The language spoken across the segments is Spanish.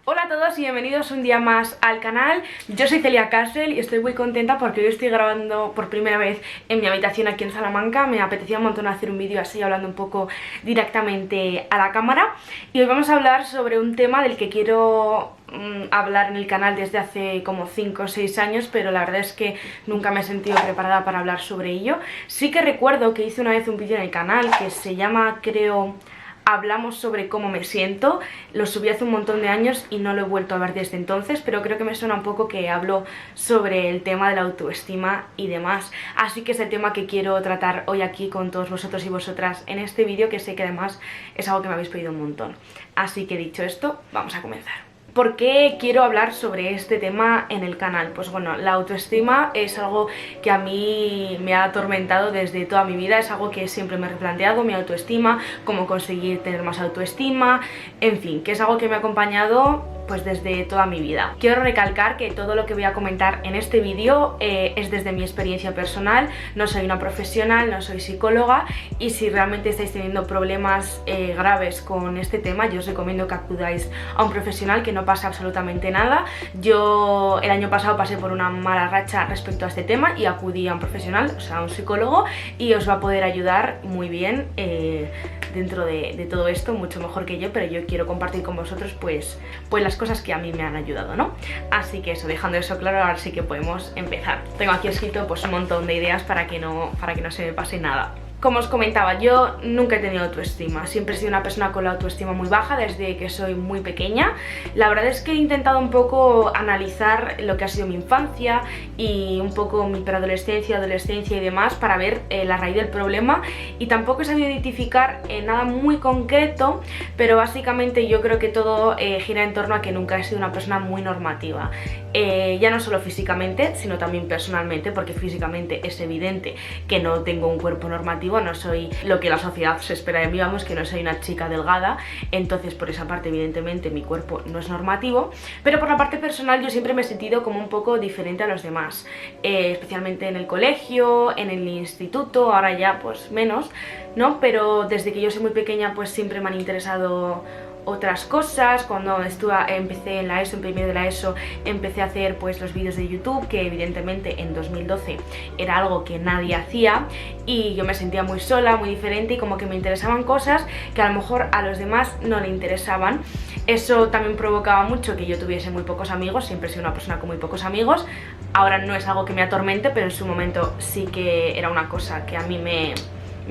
Hola a todos y bienvenidos un día más al canal. Yo soy Celia Castle y estoy muy contenta porque hoy estoy grabando por primera vez en mi habitación aquí en Salamanca. Me apetecía un montón hacer un vídeo así, hablando un poco directamente a la cámara. Y hoy vamos a hablar sobre un tema del que quiero hablar en el canal desde hace como 5 o 6 años, pero la verdad es que nunca me he sentido preparada para hablar sobre ello. Sí que recuerdo que hice una vez un vídeo en el canal que se llama, creo, hablamos sobre cómo me siento. Lo subí hace un montón de años y no lo he vuelto a ver desde entonces, pero creo que me suena un poco que hablo sobre el tema de la autoestima y demás. Así que es el tema que quiero tratar hoy aquí con todos vosotros y vosotras en este vídeo, que sé que además es algo que me habéis pedido un montón. Así que dicho esto, vamos a comenzar. ¿Por qué quiero hablar sobre este tema en el canal? Pues bueno, la autoestima es algo que a mí me ha atormentado desde toda mi vida, es algo que siempre me he replanteado, mi autoestima, cómo conseguir tener más autoestima, en fin, que es algo que me ha acompañado pues desde toda mi vida. Quiero recalcar que todo lo que voy a comentar en este vídeo es desde mi experiencia personal, no soy una profesional, no soy psicóloga, y si realmente estáis teniendo problemas graves con este tema, yo os recomiendo que acudáis a un profesional, que no pasa absolutamente nada. Yo el año pasado pasé por una mala racha respecto a este tema y acudí a un profesional, o sea, a un psicólogo, y os va a poder ayudar muy bien dentro de todo esto, mucho mejor que yo, pero yo quiero compartir con vosotros pues las cosas que a mí me han ayudado, ¿no? Así que eso, dejando eso claro, ahora sí que podemos empezar. Tengo aquí escrito pues un montón de ideas para que no se me pase nada. Como os comentaba, yo nunca he tenido autoestima, siempre he sido una persona con la autoestima muy baja desde que soy muy pequeña. La verdad es que he intentado un poco analizar lo que ha sido mi infancia y un poco mi preadolescencia, adolescencia y demás para ver la raíz del problema, y tampoco he sabido identificar nada muy concreto, pero básicamente yo creo que todo gira en torno a que nunca he sido una persona muy normativa. Ya no solo físicamente, sino también personalmente, porque físicamente es evidente que no tengo un cuerpo normativo, no soy lo que la sociedad se espera de mí, vamos, que no soy una chica delgada, entonces por esa parte evidentemente mi cuerpo no es normativo, pero por la parte personal yo siempre me he sentido como un poco diferente a los demás, especialmente en el colegio, en el instituto, ahora ya pues menos, ¿no? Pero desde que yo soy muy pequeña pues siempre me han interesado otras cosas. Cuando empecé en la ESO, en primero de la ESO, empecé a hacer pues los vídeos de YouTube, que evidentemente en 2012 era algo que nadie hacía, y yo me sentía muy sola, muy diferente, y como que me interesaban cosas que a lo mejor a los demás no le interesaban. Eso también provocaba mucho que yo tuviese muy pocos amigos, siempre he sido una persona con muy pocos amigos. Ahora no es algo que me atormente, pero en su momento sí que era una cosa que a mí me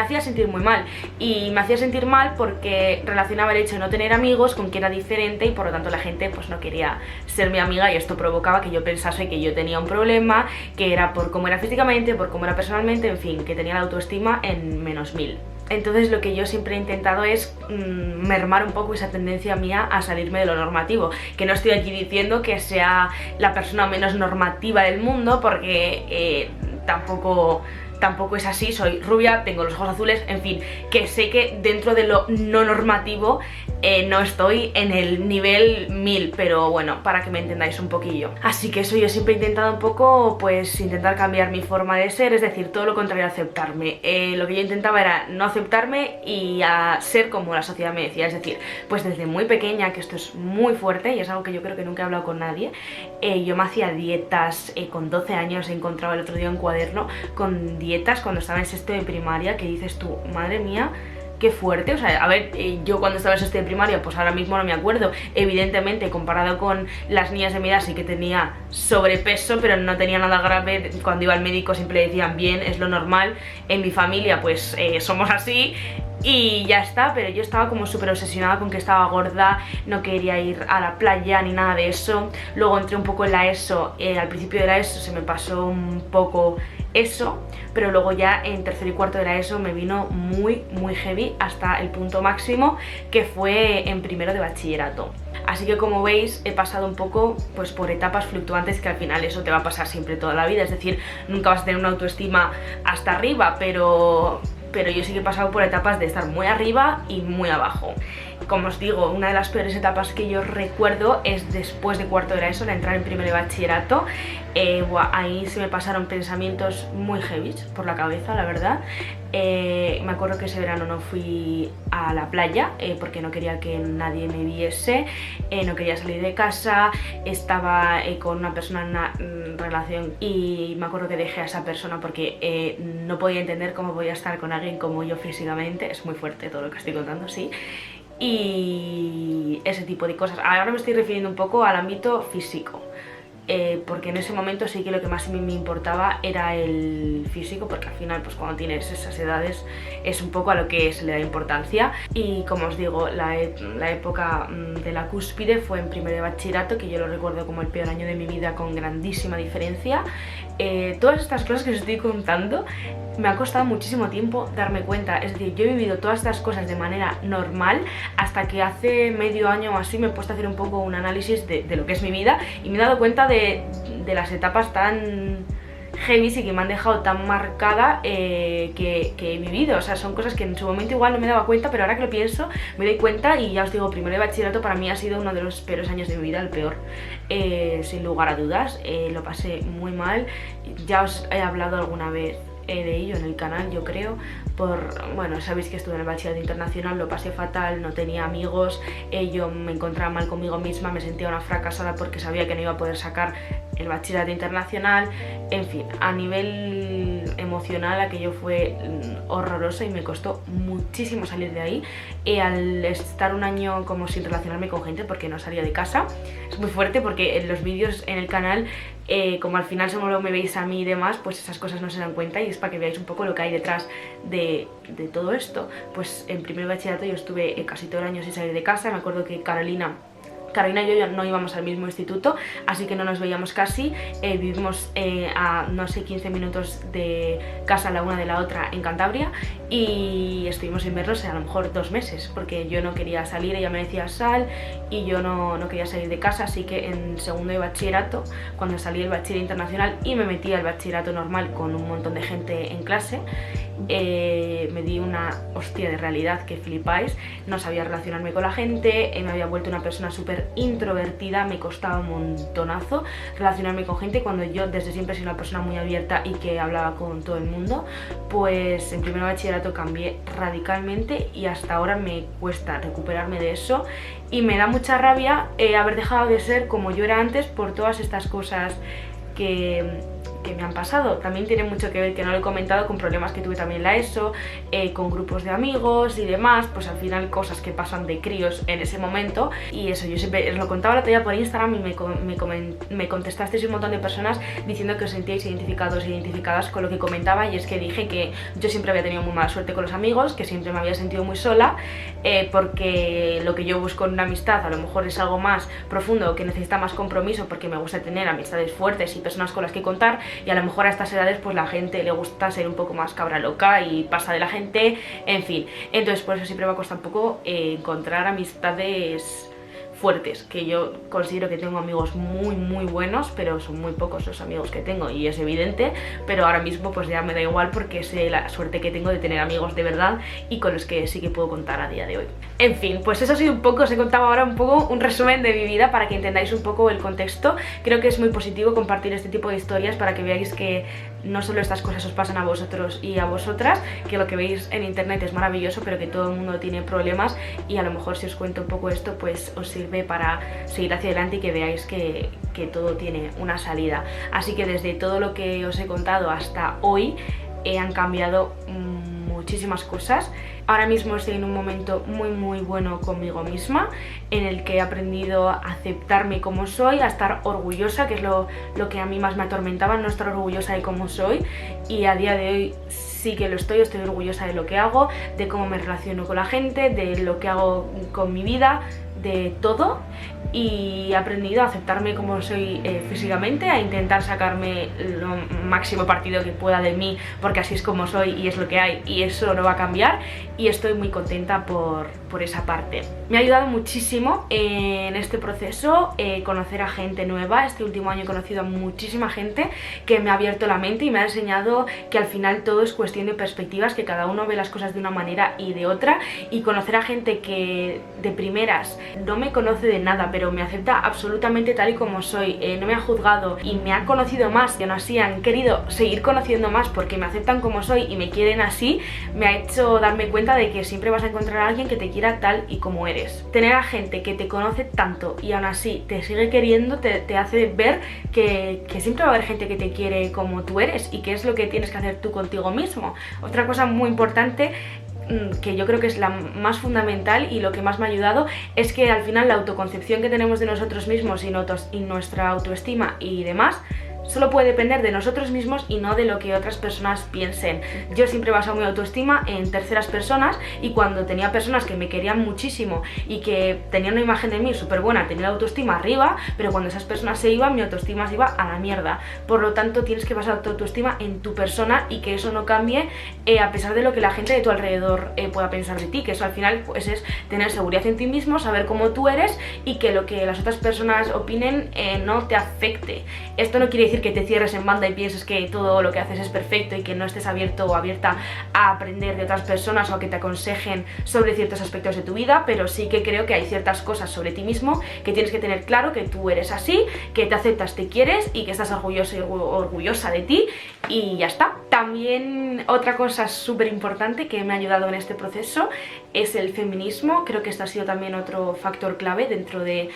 hacía sentir muy mal, y me hacía sentir mal porque relacionaba el hecho de no tener amigos con que era diferente, y por lo tanto la gente pues no quería ser mi amiga, y esto provocaba que yo pensase que yo tenía un problema, que era por cómo era físicamente, por cómo era personalmente, en fin, que tenía la autoestima en -1000. Entonces lo que yo siempre he intentado es mermar un poco esa tendencia mía a salirme de lo normativo, que no estoy aquí diciendo que sea la persona menos normativa del mundo, porque tampoco es así. Soy rubia, tengo los ojos azules, en fin, que sé que dentro de lo no normativo no estoy en el nivel 1000, pero bueno, para que me entendáis un poquillo. Así que eso, yo siempre he intentado un poco, pues intentar cambiar mi forma de ser, es decir, todo lo contrario a aceptarme. Lo que yo intentaba era no aceptarme y a ser como la sociedad me decía, es decir, pues desde muy pequeña, que esto es muy fuerte y es algo que yo creo que nunca he hablado con nadie, yo me hacía dietas, con 12 años he encontrado el otro día un cuaderno con dietas cuando estaba en sexto de primaria, que dices tú, madre mía, qué fuerte. O sea, a ver, yo cuando estaba en sexto de primaria, pues ahora mismo no me acuerdo, evidentemente comparado con las niñas de mi edad sí que tenía sobrepeso, pero no tenía nada grave. Cuando iba al médico siempre decían bien, es lo normal, en mi familia pues somos así, y ya está. Pero yo estaba como súper obsesionada con que estaba gorda, no quería ir a la playa ni nada de eso. Luego entré un poco en la ESO, al principio de la ESO se me pasó un poco eso, pero luego ya en tercero y cuarto de la ESO me vino muy heavy, hasta el punto máximo que fue en primero de bachillerato. Así que como veis he pasado un poco pues por etapas fluctuantes, que al final eso te va a pasar siempre toda la vida, es decir, nunca vas a tener una autoestima hasta arriba, pero yo sí que he pasado por etapas de estar muy arriba y muy abajo. como os digo, una de las peores etapas que yo recuerdo es después de cuarto de la ESO, la entrada en primero de bachillerato. Ahí se me pasaron pensamientos muy heavy por la cabeza, la verdad. Me acuerdo que ese verano no fui a la playa porque no quería que nadie me viese, no quería salir de casa, estaba con una persona en una relación y me acuerdo que dejé a esa persona porque no podía entender cómo podía estar con alguien como yo físicamente. Es muy fuerte todo lo que estoy contando, sí. Y ese tipo de cosas. Ahora me estoy refiriendo un poco al ámbito físico. Porque en ese momento sí que lo que más me importaba era el físico, porque al final pues cuando tienes esas edades es un poco a lo que se le da importancia. Y como os digo, la época de la cúspide fue en primero de bachillerato, que yo lo recuerdo como el peor año de mi vida con grandísima diferencia. Todas estas cosas que os estoy contando me ha costado muchísimo tiempo darme cuenta, es decir, yo he vivido todas estas cosas de manera normal hasta que hace medio año o así me he puesto a hacer un poco un análisis de lo que es mi vida y me he dado cuenta de las etapas tan heavy y que me han dejado tan marcada que he vivido. O sea, son cosas que en su momento igual no me daba cuenta, pero ahora que lo pienso me doy cuenta. Y ya os digo, primero de bachillerato para mí ha sido uno de los peores años de mi vida, el peor, sin lugar a dudas. Lo pasé muy mal, ya os he hablado alguna vez de ello en el canal, yo creo. Bueno, sabéis que estuve en el bachillerato internacional, lo pasé fatal, no tenía amigos, yo me encontraba mal conmigo misma, me sentía una fracasada porque sabía que no iba a poder sacar el bachillerato internacional. En fin, a nivel emocional aquello fue horroroso y me costó muchísimo salir de ahí. Al estar un año como sin relacionarme con gente porque no salía de casa, es muy fuerte porque en los vídeos en el canal, como al final solo me veis a mí y demás, pues esas cosas no se dan cuenta y es para que veáis un poco lo que hay detrás de todo esto. Pues en primer bachillerato yo estuve casi todo el año sin salir de casa. Me acuerdo que Carolina y yo no íbamos al mismo instituto, así que no nos veíamos casi. Vivimos a no sé 15 minutos de casa la una de la otra en Cantabria y estuvimos sin vernos a lo mejor 2 meses porque yo no quería salir, ella me decía sal y yo no quería salir de casa. Así que en segundo de bachillerato, cuando salí del bachiller internacional y me metí al bachillerato normal con un montón de gente en clase, me di una hostia de realidad que flipáis. No sabía relacionarme con la gente, me había vuelto una persona súper introvertida, me costaba un montonazo relacionarme con gente cuando yo desde siempre he sido una persona muy abierta y que hablaba con todo el mundo. Pues en primer bachillerato cambié radicalmente y hasta ahora me cuesta recuperarme de eso y me da mucha rabia haber dejado de ser como yo era antes por todas estas cosas que me han pasado. También tiene mucho que ver, que no lo he comentado, con problemas que tuve también en la ESO, con grupos de amigos y demás. Pues al final cosas que pasan de críos en ese momento. Y eso, yo siempre os lo contaba la otro día por Instagram y me contestasteis un montón de personas diciendo que os sentíais identificados e identificadas con lo que comentaba. Y es que dije que yo siempre había tenido muy mala suerte con los amigos, que siempre me había sentido muy sola, porque lo que yo busco en una amistad a lo mejor es algo más profundo, que necesita más compromiso, porque me gusta tener amistades fuertes y personas con las que contar. Y a lo mejor a estas edades pues la gente le gusta ser un poco más cabra loca y pasa de la gente, en fin. Entonces por eso siempre me ha costado un poco encontrar amistades fuertes, que yo considero que tengo amigos muy buenos, pero son muy pocos los amigos que tengo y es evidente. Pero ahora mismo pues ya me da igual porque sé la suerte que tengo de tener amigos de verdad y con los que sí que puedo contar a día de hoy. En fin, pues eso ha sido un poco, os he contado ahora un poco un resumen de mi vida para que entendáis un poco el contexto. Creo que es muy positivo compartir este tipo de historias para que veáis que no solo estas cosas os pasan a vosotros y a vosotras, que lo que veis en internet es maravilloso, pero que todo el mundo tiene problemas y a lo mejor si os cuento un poco esto pues os sirve para seguir hacia adelante y que veáis que todo tiene una salida. Así que desde todo lo que os he contado hasta hoy han cambiado muchísimas cosas. Ahora mismo estoy en un momento muy bueno conmigo misma, en el que he aprendido a aceptarme como soy, a estar orgullosa, que es lo que a mí más me atormentaba, no estar orgullosa de cómo soy. Y a día de hoy sí que lo estoy orgullosa de lo que hago, de cómo me relaciono con la gente, de lo que hago con mi vida, de todo y he aprendido a aceptarme como soy físicamente, a intentar sacarme lo máximo partido que pueda de mí, porque así es como soy y es lo que hay y eso no va a cambiar, y estoy muy contenta por esa parte. Me ha ayudado muchísimo en este proceso conocer a gente nueva. Este último año he conocido a muchísima gente que me ha abierto la mente y me ha enseñado que al final todo es cuestión de perspectivas, que cada uno ve las cosas de una manera y de otra, y conocer a gente que de primeras no me conoce de nada, pero me acepta absolutamente tal y como soy, no me ha juzgado y me ha conocido más, y aún así han querido seguir conociendo más porque me aceptan como soy y me quieren así, me ha hecho darme cuenta de que siempre vas a encontrar a alguien que te quiera tal y como eres. Tener a gente que te conoce tanto y aún así te sigue queriendo te hace ver que siempre va a haber gente que te quiere como tú eres, y que es lo que tienes que hacer tú contigo mismo. Otra cosa muy importante, que yo creo que es la más fundamental y lo que más me ha ayudado, es que al final la autoconcepción que tenemos de nosotros mismos y nuestra autoestima y demás solo puede depender de nosotros mismos y no de lo que otras personas piensen. Yo siempre he basado mi autoestima en terceras personas, y cuando tenía personas que me querían muchísimo y que tenían una imagen de mí súper buena, tenía la autoestima arriba, pero cuando esas personas se iban, mi autoestima se iba a la mierda. Por lo tanto, tienes que basar tu autoestima en tu persona y que eso no cambie a pesar de lo que la gente de tu alrededor pueda pensar de ti, que eso al final pues es tener seguridad en ti mismo, saber cómo tú eres y que lo que las otras personas opinen no te afecte. Esto no quiere decir que te cierres en banda y pienses que todo lo que haces es perfecto y que no estés abierto o abierta a aprender de otras personas o a que te aconsejen sobre ciertos aspectos de tu vida, pero sí que creo que hay ciertas cosas sobre ti mismo que tienes que tener claro, que tú eres así, que te aceptas, te quieres y que estás orgulloso y orgullosa de ti, y ya está. También otra cosa súper importante que me ha ayudado en este proceso es el feminismo. Creo que este ha sido también otro factor clave dentro de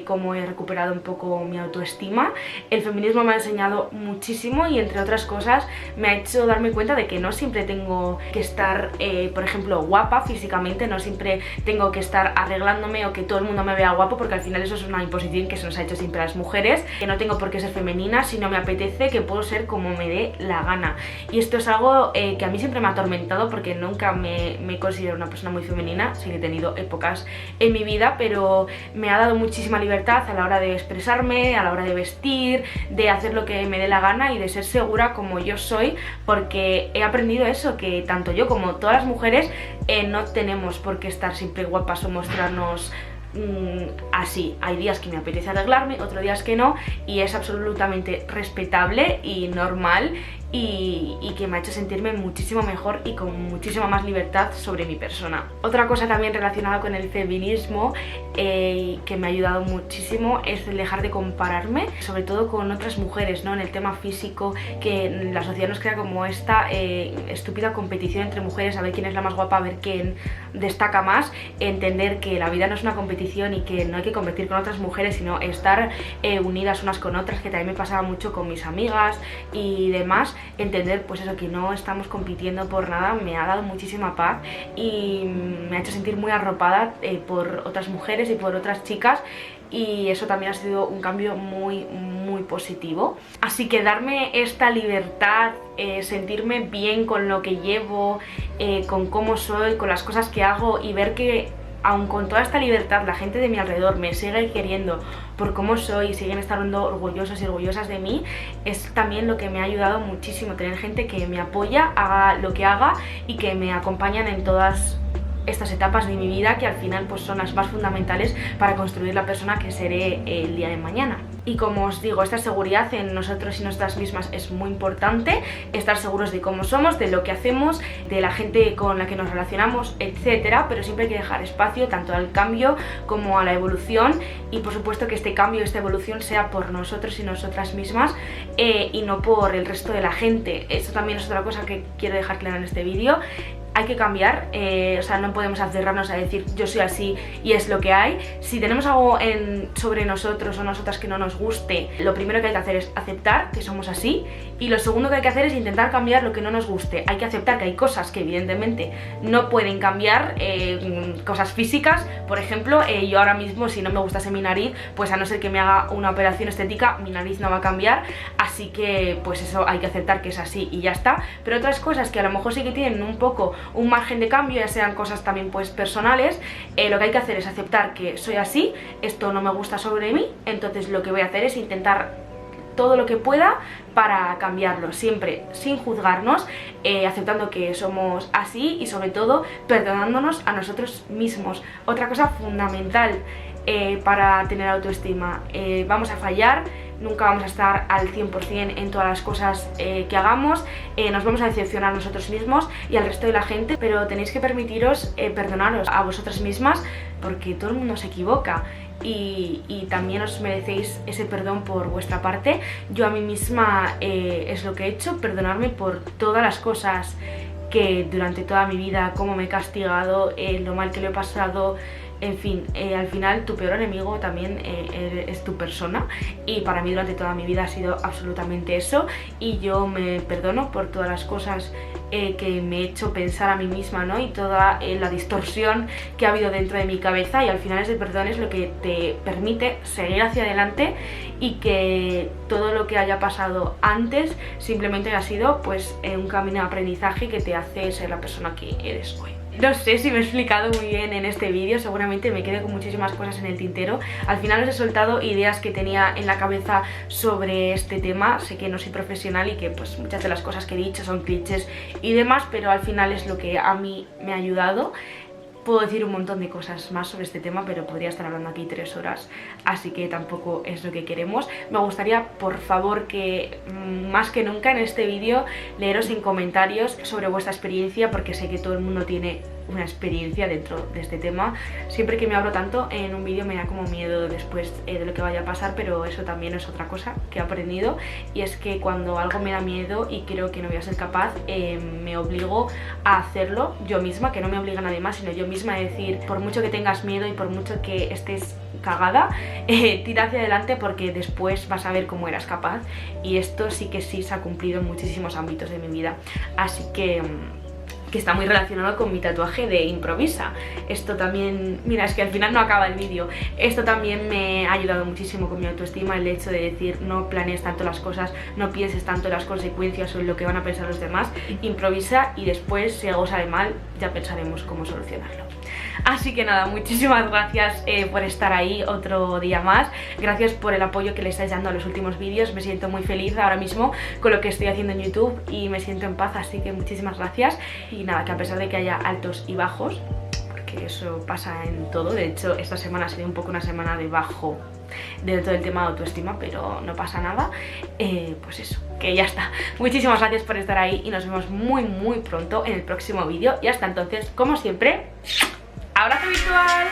cómo he recuperado un poco mi autoestima. El feminismo me ha enseñado muchísimo y, entre otras cosas, me ha hecho darme cuenta de que no siempre tengo que estar, por ejemplo, guapa físicamente, no siempre tengo que estar arreglándome o que todo el mundo me vea guapo, porque al final eso es una imposición que se nos ha hecho siempre a las mujeres, que no tengo por qué ser femenina si no me apetece, que puedo ser como me dé la gana. Y esto es algo que a mí siempre me ha atormentado, porque nunca me considero una persona muy femenina. Sí que he tenido épocas en mi vida, pero me ha dado muchísima libertad a la hora de expresarme, a la hora de vestir, de hacer lo que me dé la gana y de ser segura como yo soy, porque he aprendido eso, que tanto yo como todas las mujeres no tenemos por qué estar siempre guapas o mostrarnos así. Hay días que me apetece arreglarme, otros días que no, y es absolutamente respetable y normal, y que me ha hecho sentirme muchísimo mejor y con muchísima más libertad sobre mi persona. Otra cosa también relacionada con el feminismo que me ha ayudado muchísimo es el dejar de compararme, sobre todo con otras mujeres, ¿no? En el tema físico, que la sociedad nos crea como esta estúpida competición entre mujeres, a ver quién es la más guapa, a ver quién destaca más. Entender que la vida no es una competición y que no hay que competir con otras mujeres, sino estar unidas unas con otras, que también me pasaba mucho con mis amigas y demás. Entender pues eso, que no estamos compitiendo por nada, me ha dado muchísima paz y me ha hecho sentir muy arropada por otras mujeres y por otras chicas, y eso también ha sido un cambio muy positivo. Así que darme esta libertad, sentirme bien con lo que llevo, con cómo soy, con las cosas que hago, y ver que aun con toda esta libertad la gente de mi alrededor me sigue queriendo por cómo soy y siguen estando orgullosos y orgullosas de mí, es también lo que me ha ayudado muchísimo. Tener gente que me apoya, haga lo que haga, y que me acompañan en todas estas etapas de mi vida, que al final pues son las más fundamentales para construir la persona que seré el día de mañana. Y como os digo, esta seguridad en nosotros y nosotras mismas es muy importante, estar seguros de cómo somos, de lo que hacemos, de la gente con la que nos relacionamos, etcétera, pero siempre hay que dejar espacio tanto al cambio como a la evolución, y por supuesto que este cambio, esta evolución sea por nosotros y nosotras mismas y no por el resto de la gente. Esto también es otra cosa que quiero dejar clara en este vídeo. Hay que cambiar, o sea, no podemos aferrarnos a decir yo soy así y es lo que hay. Si tenemos algo sobre nosotros o nosotras que no nos guste, lo primero que hay que hacer es aceptar que somos así, y lo segundo que hay que hacer es intentar cambiar lo que no nos guste. Hay que aceptar que hay cosas que evidentemente no pueden cambiar, cosas físicas. Por ejemplo, yo ahora mismo, si no me gustase mi nariz, pues a no ser que me haga una operación estética, mi nariz no va a cambiar. Así así que pues eso hay que aceptar que es así y ya está. Pero otras cosas que a lo mejor sí que tienen un poco un margen de cambio, ya sean cosas también pues personales, lo que hay que hacer es aceptar que soy así, esto no me gusta sobre mí, entonces lo que voy a hacer es intentar todo lo que pueda para cambiarlo, siempre sin juzgarnos, aceptando que somos así y sobre todo perdonándonos a nosotros mismos. Otra cosa fundamental para tener autoestima, vamos a fallar, nunca vamos a estar al 100% en todas las cosas que hagamos, nos vamos a decepcionar nosotros mismos y al resto de la gente, pero tenéis que permitiros perdonaros a vosotras mismas porque todo el mundo se equivoca. Y también os merecéis ese perdón por vuestra parte. Yo a mí misma es lo que he hecho, perdonarme por todas las cosas que durante toda mi vida, cómo me he castigado, lo mal que lo he pasado. En fin, al final tu peor enemigo también es tu persona, y para mí durante toda mi vida ha sido absolutamente eso, y yo me perdono por todas las cosas que me he hecho pensar a mí misma, ¿no? Y toda la distorsión que ha habido dentro de mi cabeza, y al final ese perdón es lo que te permite seguir hacia adelante y que todo lo que haya pasado antes simplemente ha sido pues un camino de aprendizaje que te hace ser la persona que eres hoy. No sé si me he explicado muy bien en este vídeo, seguramente me quedé con muchísimas cosas en el tintero. Al final os he soltado ideas que tenía en la cabeza sobre este tema. Sé que no soy profesional y que pues muchas de las cosas que he dicho son clichés y demás, pero al final es lo que a mí me ha ayudado. Puedo decir un montón de cosas más sobre este tema, pero podría estar hablando aquí 3 horas, así que tampoco es lo que queremos. Me gustaría, por favor, que más que nunca en este vídeo leeros en comentarios sobre vuestra experiencia, porque sé que todo el mundo tiene una experiencia dentro de este tema. Siempre que me abro tanto en un vídeo me da como miedo después de lo que vaya a pasar, pero eso también es otra cosa que he aprendido, y es que cuando algo me da miedo y creo que no voy a ser capaz, me obligo a hacerlo yo misma, que no me obliga nadie más, sino yo misma, a decir, por mucho que tengas miedo y por mucho que estés cagada, tira hacia adelante porque después vas a ver cómo eras capaz, y esto sí que sí se ha cumplido en muchísimos ámbitos de mi vida, así que está muy relacionado con mi tatuaje de improvisa. Esto también, mira, es que al final no acaba el vídeo. Esto también me ha ayudado muchísimo con mi autoestima, el hecho de decir no planees tanto las cosas, no pienses tanto en las consecuencias o en lo que van a pensar los demás, improvisa y después, si algo sale mal, ya pensaremos cómo solucionarlo. Así que nada, muchísimas gracias por estar ahí otro día más. Gracias por el apoyo que le estáis dando a los últimos vídeos. Me siento muy feliz ahora mismo con lo que estoy haciendo en YouTube y me siento en paz, así que muchísimas gracias. Y nada, que a pesar de que haya altos y bajos, porque eso pasa en todo, de hecho esta semana sería un poco una semana de bajo dentro del tema de autoestima, pero no pasa nada, pues eso, que ya está. Muchísimas gracias por estar ahí y nos vemos muy pronto en el próximo vídeo, y hasta entonces, como siempre, ¡abrazo virtual!